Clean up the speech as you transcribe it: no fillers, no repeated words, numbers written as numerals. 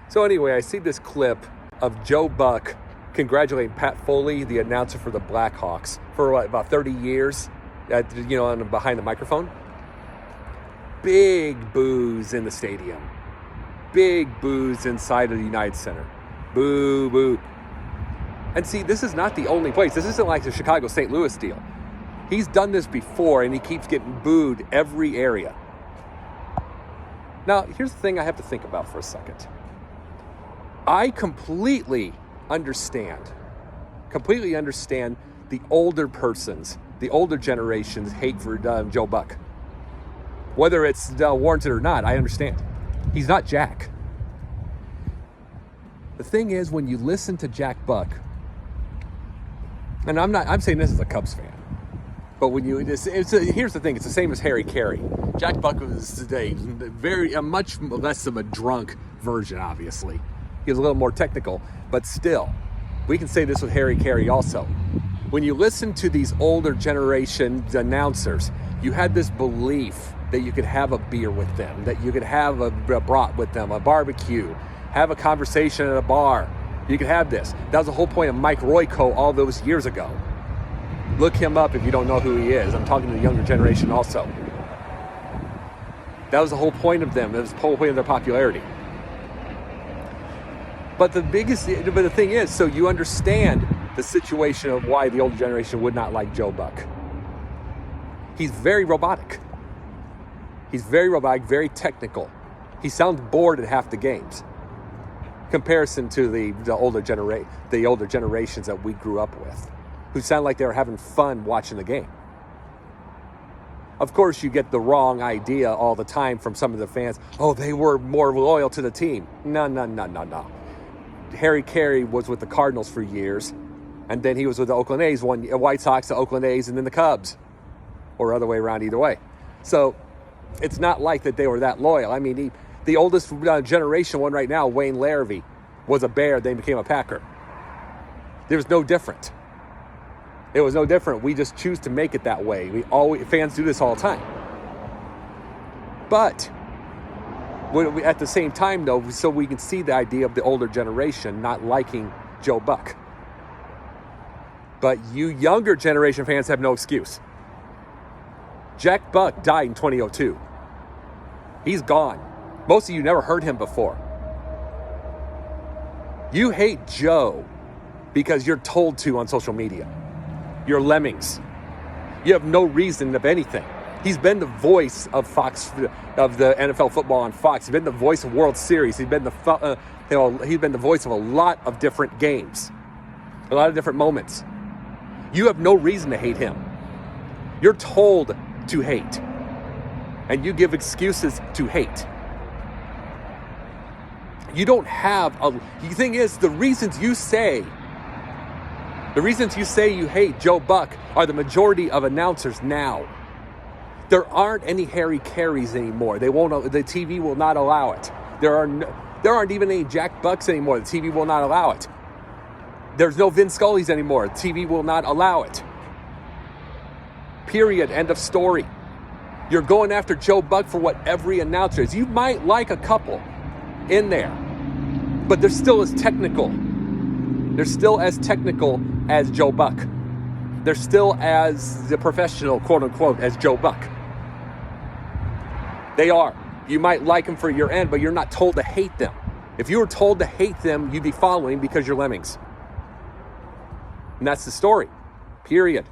So anyway, I see this clip of Joe Buck congratulating Pat Foley, the announcer for the Blackhawks, for about 30 years, behind the microphone. Big boos in the stadium. Big boos inside of the United Center. Boo, boo. And see, this is not the only place. This isn't like the Chicago-St. Louis deal. He's done this before, and he keeps getting booed every area. Now, here's the thing I have to think about for a second. I completely understand the older persons, the older generation's hate for Joe Buck. Whether it's warranted or not, I understand. He's not Jack. The thing is, when you listen to Jack Buck, and I'm saying this as a Cubs fan, but when here's the thing, it's the same as Harry Carey. Jack Buck was today a much less of a drunk version, obviously. He was a little more technical, but still, we can say this with Harry Carey also. When you listen to these older generation announcers, you had this belief that you could have a beer with them, that you could have a brat with them, a barbecue, have a conversation at a bar. You could have this. That was the whole point of Mike Royko all those years ago. Look him up if you don't know who he is. I'm talking to the younger generation also. That was the whole point of them. That was the whole point of their popularity. But the thing is, so you understand the situation of why the older generation would not like Joe Buck. He's very robotic. He's very robotic, very technical. He sounds bored at half the games. Comparison to the older generations that we grew up with, who sound like they were having fun watching the game. Of course, you get the wrong idea all the time from some of the fans. Oh, they were more loyal to the team. No. Harry Carey was with the Cardinals for years, and then he was with the Oakland A's, White Sox, the Oakland A's, and then the Cubs, or other way around, either way. So it's not like that they were that loyal. I mean, the oldest generation one right now, Wayne Larrivee, was a Bear, then became a Packer. There was no different. It was no different. We just choose to make it that way. Fans do this all the time. But at the same time, though, so we can see the idea of the older generation not liking Joe Buck. But you younger generation fans have no excuse. Jack Buck died in 2002. He's gone. Most of you never heard him before. You hate Joe because you're told to on social media. You're lemmings. You have no reason of anything. He's been the voice of Fox, of the NFL football on Fox. He's been the voice of World Series. He's been the voice of a lot of different games, a lot of different moments. You have no reason to hate him. You're told to hate, and you give excuses to hate. You don't have the thing is, the reasons you say you hate Joe Buck are the majority of announcers now. There aren't any Harry Careys anymore. The TV will not allow it. There aren't even any Jack Bucks anymore. The TV will not allow it. There's no Vin Scully's anymore. The TV will not allow it. Period. End of story. You're going after Joe Buck for what every announcer is. You might like a couple in there, but they're still as technical. They're still as technical as Joe Buck. They're still as the professional, quote unquote, as Joe Buck. They are. You might like them for your end, but you're not told to hate them. If you were told to hate them, you'd be following because you're lemmings. And that's the story. Period.